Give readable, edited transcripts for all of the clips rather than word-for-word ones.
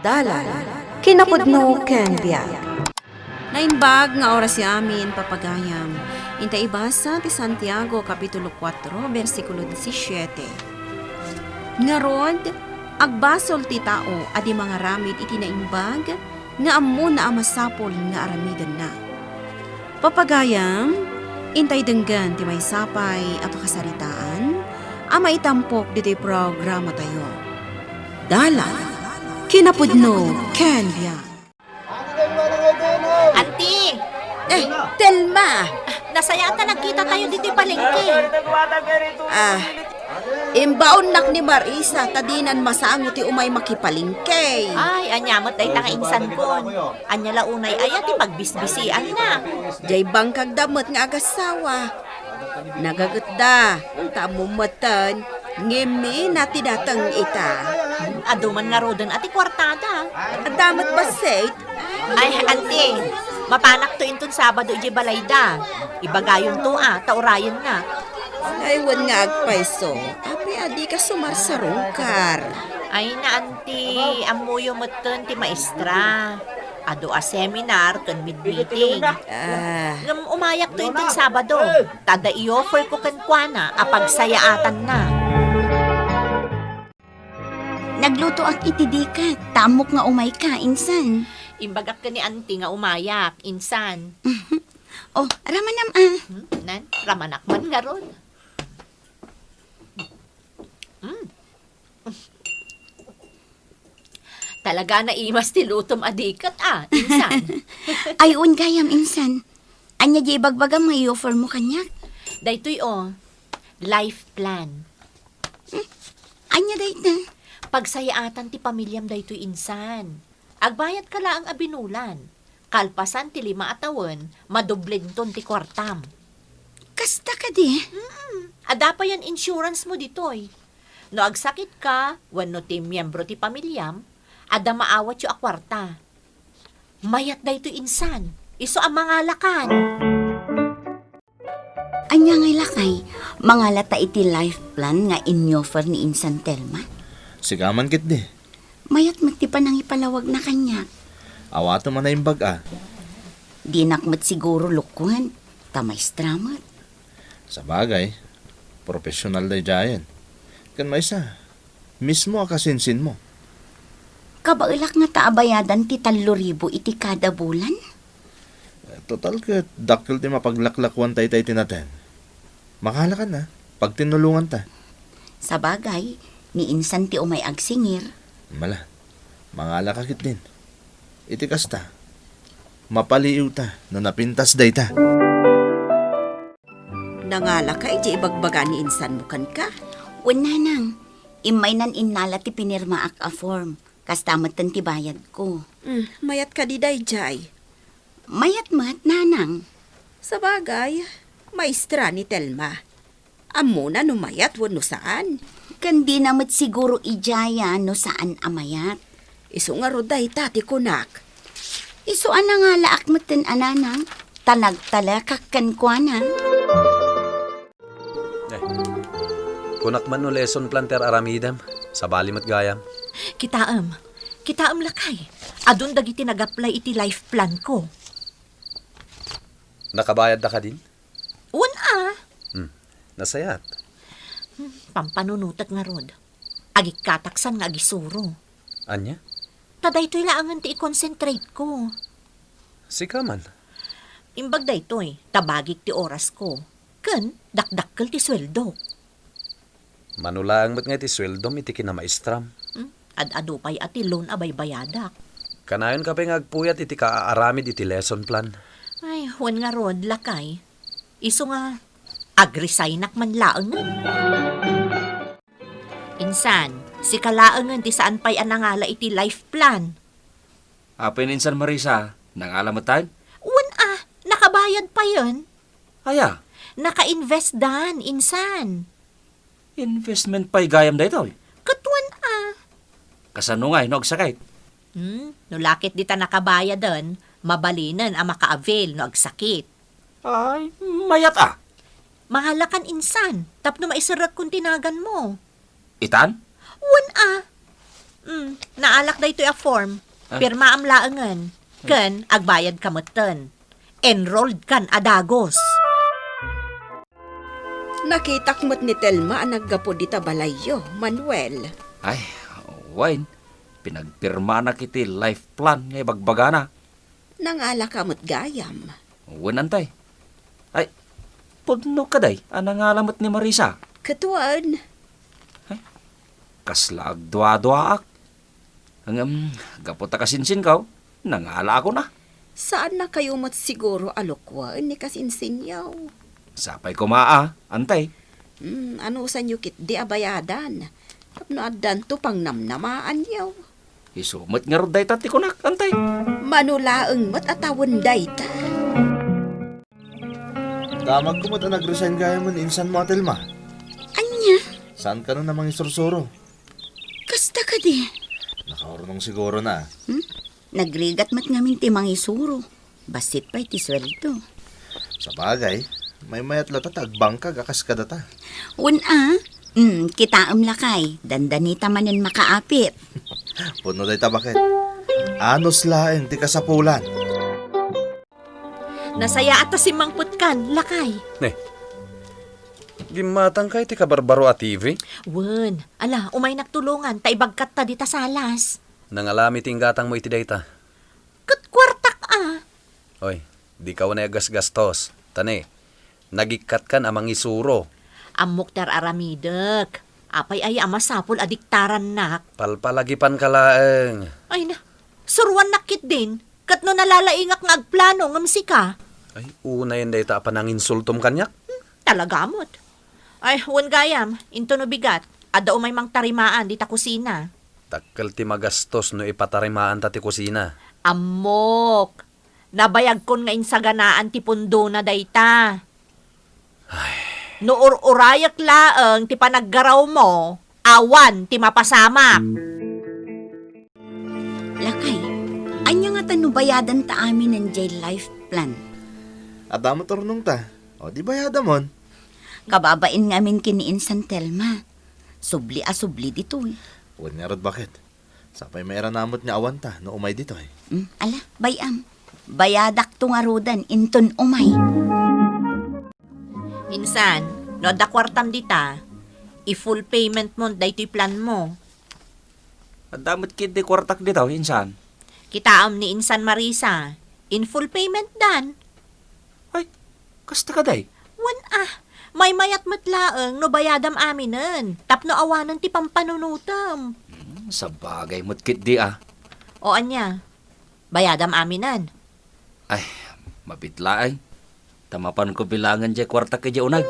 Dalan, kinapudno ken biag. Nainbag nga oras si amin papagayam. Inta ibasa ti Santiago Kapitulo 4, versikulo 17. Ngarod, agbasol ti tao adi mga ramid iti naimbag nga ammo na amasapol nga aramidan na. Papagayam, intay denggan ti may sapay a pakasaritaan, ama itampok diti programa tayo. Dalan, kinapudno ken biag. Auntie! Telma! Nasayata nagkita tayo dito yung palengke. Imbaon nak ni Marisa, tadinan masango ti umay makipalingkay. Ay, anyamot day tanga insan ko. Anya launay aya ti pagbisbisian na. Jay bangkag damot nga agasawa. Nagagatda, tamumatan, ngimi nati datang ita. Aduman nga rodan ati kwartada. Adamat ba, Sate? Ay, auntie, mapanak to intun Sabado iji balayda. Ibagayon to taurayan na. Aywan nga agpaiso, api adi ka sumarsarungkar. Ay na, auntie, amuyo mo ti maestra. Ado a seminar kan mid-meeting. Ngam umayak to intun Sabado. Tada i-offer ko kan kuana apagsayaatan na. Nagluto ak itidikat, tamok nga umay ka, insan. Imbagak ka ni auntie nga umayak, insan. Oh, ramanam Nan, ramanak man nga ron. Talaga na imas ti lutom adikat insan. Ayun gayam, insan. Anya di bagbagam may offer mo kanyak. Daytoy life plan. Anya day na. Pagsayaatan ti pamilyam daytoy insan. Agbayad ka lang ang abinulan. Kalpasan ti 5 atawon, madublinton ti kwartam. Kasta ka di. Ada pa yan insurance mo ditoy. No agsakit ka, wenno ti miyembro ti pamilyam, ada maawat yu akwarta. Mayat daytoy insan. Iso ang mga lakan. Anya ngay lakay, mga lata iti life plan nga in-offer ni Insan Telma. Sigaman kit di. Mayat magtipan ang ipalawag na kanya. Awato man na yung bag Di nakmat siguro lukuhan, tamay stramat. Sa bagay, professional na jayan. Kan may isa, mismo akasinsin mo. Kabailak nga taabayadan ti 3,000 iti kada bulan. Total ka, dakil ti mapaglaklakwan tay tinaten. Makala ka na, pag tinulungan ta. Sa bagay, ni Insan ti umay agsingir. Mala, mangala ka kit din. Iti kasta, mapaliw ta, no napintas day ta. Nangala ka, iti ibagbaga ni insan mo kan ka. Una nang, imay nan inala ti pinirma ak a form. Kastamatan ti bayad ko. Mayat ka di day, Jay. Mayat-mat, nanang. Sa bagay, maestra ni Telma. Amo na numayat wano saan. Kandi namat siguro ijaya no saan amayat. Iso nga roday tati kunak. Isuan na nga laak matin ananang. Talag-talakak kan kuana. Kunak man no lesson planter aramidam, sa balimat gayam. Kitaam lakay. Adun dagiti nag-apply iti life plan ko. Nakabayad na ka din? Nasayat. Pampanunutat nga rod. Agikataksan nga agisuro. Anya? Taday to'y laangan ti i-concentrate ko. Sika man. Imbag daytoy, tabagik ti oras ko. Ken, dakdakkel ti sweldo. Manulaang mat nga iti sweldom iti kinamaestram. Ad-ado pa'y ati loan abay bayadak. Kanayon ka pa agpuyat iti kaaaramid iti lesson plan. Ay, huwan nga rod, lakay. Iso nga, agresignak man laangan. Insan, si kalaangan ti saan pa'y anangala iti life plan. Apay na insan Marisa, nang alamatan? Nakabayad pa yun. Aya, Naka-invest dan, insan. investment pa'y gayam da ito. Katuan Kasano nga, agsakit. No lakit di ta nakabayad dan, mabalinan ang maka-avail no agsakit. Ay, mayat Mahalakan insan, tapno maisarag kung tinagan mo. Itan? Wan Naalak da ito a form. Pirma am laangan. Ken, agbayad kamutan. Enrolled kan adagos. Nakitak mo't ni Telma ang naggapo dita balayo, Manuel. Ay, Wayne, pinagpirma na kiti life plan ngay bagbagana. Nangala ka mo't gayam. Winantay. Ay, pudno ka day, anang alamat ni Marisa. Katuan, Kaslag dwa-dwaak. Ang gapota kasinsin kaw, nangala ako na. saan na kayo mo't siguro alokwan ni kasinsinyaw? Sapay ko maa, antay. Ano sa nyukit di abayadan? Tapno adan to pang namnamaan yaw. Isumot nga roday tati ko nak, antay. Manulaang mo't atawon dayta. Damag ko mo ta nag-resign gaya mo insan mo, Telma. Anya, Saan ka na namang isursuro? kasta ka di. Nakaurunong siguro na. Nagrigat mat ngamin timang isuro. Basit pa iti sweldo. Sa bagay, may mayat lata tagbangka gakas ka data. Kita lakay. Dandanita manin makaapit. Puno day tabakit. Anos laeng ti kasapulan. Nasaya ata si Mang Putkan, lakay. Gimatang kay ti kabarbaro at TV. Wen, ala, umay nagtulungan, taibagkat ta dita salas. Nangalami tinggatang mo iti dayta. Kat kwartak Oy, di ka na gastos. Tane, nagikat kan amang isuro. Amok dar aramidek. Apay ay amasapol adiktaran nak. Palpalagipan ka laeng. Ay na, suruan nakit din. Kat no nalalaingak nga agplano ngam sika. Ay, una yan dayta pa nang insultom kanyak. Talagamot. Ay, wen gayam, into no bigat. Ada umay mang tarimaan dita kusina. Takkel ti magastos no ipatarimaan ta ti kusina. Amok. Nabayag kon nga insaganaan ti pundo na dayta. No urayak laeng ti panaggaraw mo, awan ti mapasamak. Lakay, anya nga tanubayadan ta amin ng J-Life plan. Adamo tornong ta. O di bayada mon. Kababain ngamin kiniin San Telma. Subli dito eh. Huwag nga rod bakit. Sapay may namot niya awan ta no umay dito eh. Ala, bayam. Bayadak to nga rodan, inton umay. Insan, no da kwartam dita, i-full payment mo daytoy plan mo. Damot kid di kwartak dito, insan. Kitaam ni Insan Marisa, in full payment dan. Ay, kasta ka day. Wan may mayat matlaeng no bayadam aminen, tapno awanan ti pampanunutam. Sa bagay mo't kid di O anya, bayadam aminan. Ay, mabitla ay. Tamapan ko bilangan dyan kwarta ka dyan unag.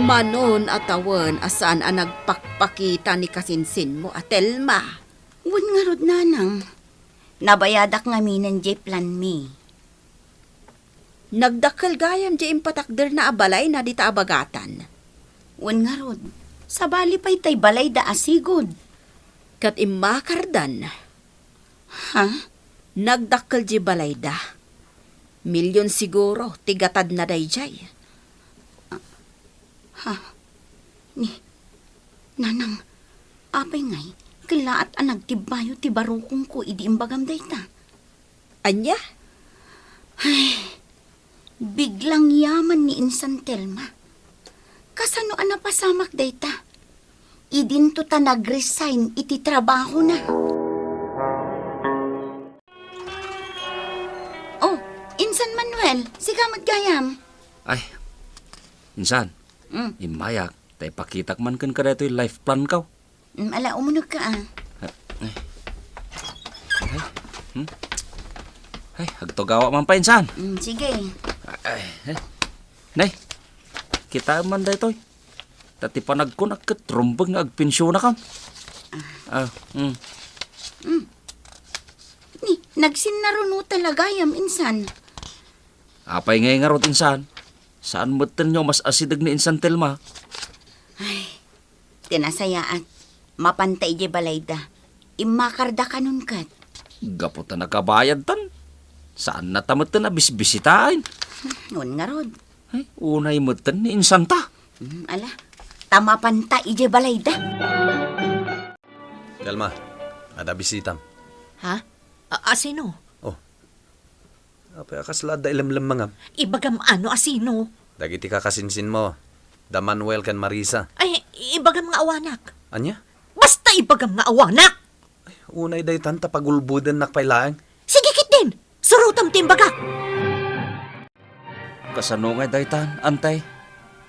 Manon atawan asaan ang nagpakpakita ni kasinsin mo, Telma. Wan nga rod nanang. Nabayadak ngamin ng J-plan mi. Nagdakal gayam di impatakder na abalay na dita abagatan. Wan nga rod. Sa bali pa'y tay balay da asigod. Kat imakardan, Ha? nagdakal di balay da. Milyon siguro, tigatad na dayjay. Nanang, apay ngay, kilaat ang nagtibayo ti barukong ko idi imbagam dayta. Anya? Biglang yaman ni Insan Telma. Kasano ang napasamak dayta? Idin to ta nag-resign iti trabaho na. Oh, Insan Manuel, siga magayam. Ay, insan. Imayak, tay pakitak man kan kada ito'y life plan kaw. Ala, umunog ka Ay, hagtogawa man pa insan. Sige. Nay, kita man da ito'y. Tati panag ko nagkatrumbag nga agpensyon na kam. Ni, Nagsinnaruno talaga yam insan. Apay ngay nga rot insan. Saan matan nyo mas asidag ni insan Telma? Tinasayaat. Mapantay je balayda. Imakarda ka nun kat. Gaputa nakabayad tan. Saan natamatan na bisbisitain? Nun nga rod. Ay, unay matan ni insan ta. Ala, tama pantay je balayda. Telma, ada bisitam. Ha? Asino? Apay akaslad da ilamlam mangam. Ibagam ano asino? Dagiti ka kasinsin mo. Da Manuel kan Marisa. Ay, ibagam nga awanak. Anya? Basta ibagam nga awanak! Unay day tanta pagulbudan nakpailaang. Sige kit din! Surutam timbaga! Kasano nga daytan, antay?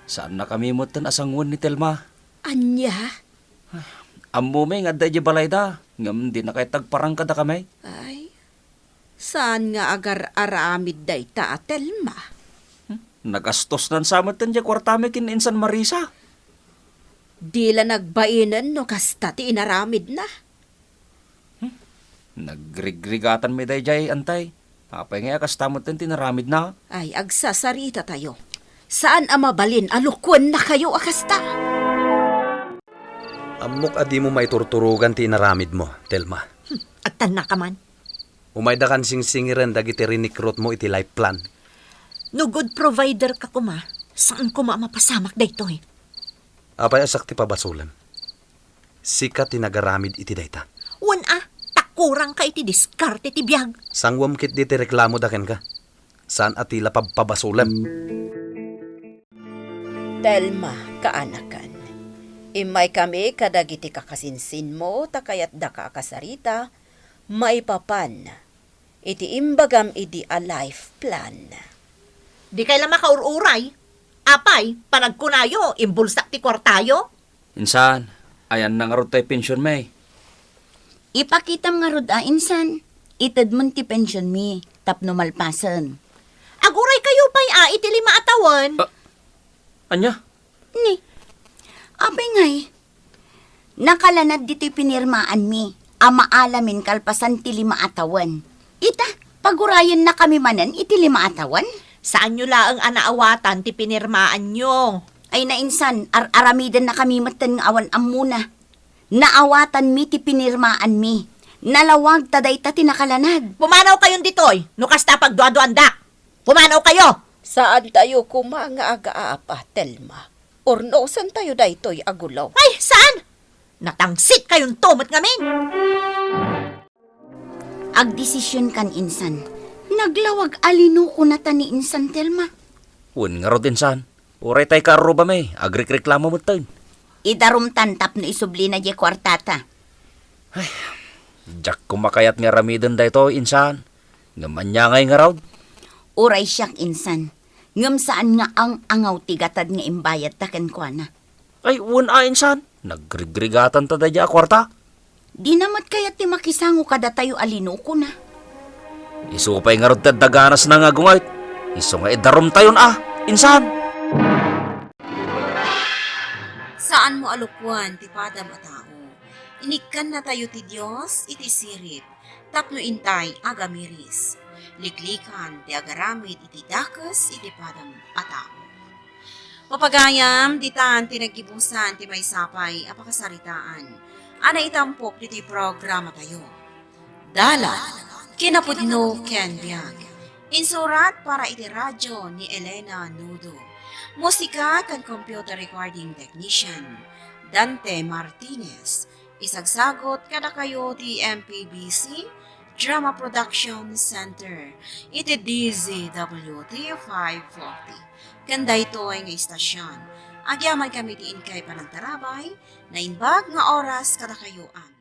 Saan na kami matan asangon ni Telma? Anya? Ammo may nga day balayda. Ngam di na kay tagparang kada kamay. Ay, saan nga agar aramid day ta, Telma? Nagastos nan samatan di kwartame kin insan Marisa. Di la nagbainan no kasta ti inaramid na. Nagrigrigatan may day jay, antay. Apay nga kastamatan tinaramid na. Ay, agsasarita tayo. Saan amabalin alukwan na kayo akasta? Amok adi mo maiturturugan ti inaramid mo, Telma. Agtan na ka man. Umay da kan singsingiran dagiti rinikrot mo iti life plan. No good provider ka kuma. Saan kuma mapasamak dayto eh? Apay asak ti pabasulan. Sikat ti nagaramid iti dayta. Wan takurang ka iti diskarte ti biyag. Sangwam kit di ti reklamo daken ka. Saan atila pabasulan? Telma, kaanakan. Imay kami kadagiti kakasinsin mo, takayat da ka akasarita, maipapan. Iti imbagam idi a life plan. Di kailan makaururay. Apay, panagkunayo, imbulsak ti kwartayo. Insan, ayan na nga rod tayo pensyon may. Ipakitam nga rod insan. Itad mo ti pension mi. Tapno malpasan. Aguray kayo pa'y iti 5 atawan. Anya? Ni, abay ngay. Nakalanad dito'y pinirmaan mi. Ama alamin kalpasan ti 5 atawan. Ita, pagurayan na kami manan iti 5 atawan. Saan nyo laang anaawatan ti pinirmaan nyo? Ay na insan, aramidan na kami matan nga awan amuna. Naawatan mi ti pinirmaan mi. Nalawag taday ta tinakalanad. Pumanaw kayon ditoy, nukas ta pagduado-andak. Pumanaw kayo! Saan tayo kumanga aga-apa, Telma? Orno, saan tayo daytoy agulaw? Ay, saan? Natangsit kayong tumot ngamin. Agdesisyon kan insan. Naglawag alino ko na ta ni insan Telma. Un nga rod insan. Uray tayo karo ba may? Agrik-reklamo mo tayo. Idarum tantap na isubli na di kwartata. Jack kumakayat nga ramidan da ito, insan. Ngaman niya ngay nga raw. Uray siyak insan. Ngam saan nga ang angaw tigatad nga imbayad taken kwa na. Ay, insan. Nagrigrigatan ta da di akwarta. Di namat kaya ti makisango kada tayo alino ko na. Isupay nga rod daganas na nga gungayt. Iso nga idarom tayon insan. Saan mo alukwan ti padam a tao? Inikan na tayo ti Diyos, iti sirit, tapno intay agamiris. Liklikan ti agaramid iti dakas, iti padam a tao. Papagayam, ditan tinagibusan ti may sapay, apakasaritaan. Ana itampok iti programa tayo. Dala, kinapudno Ken Biag. Insurat para iti radyo ni Elena Nudo. Musika kan computer recording technician Dante Martinez. Isagsagot kada kayo ti MPBC Drama Production Center. Iti DZWT 540. Kanda ito ay nga istasyon. Agyaman kami ti inkay panagtarabay na inbag nga oras kada kayuan.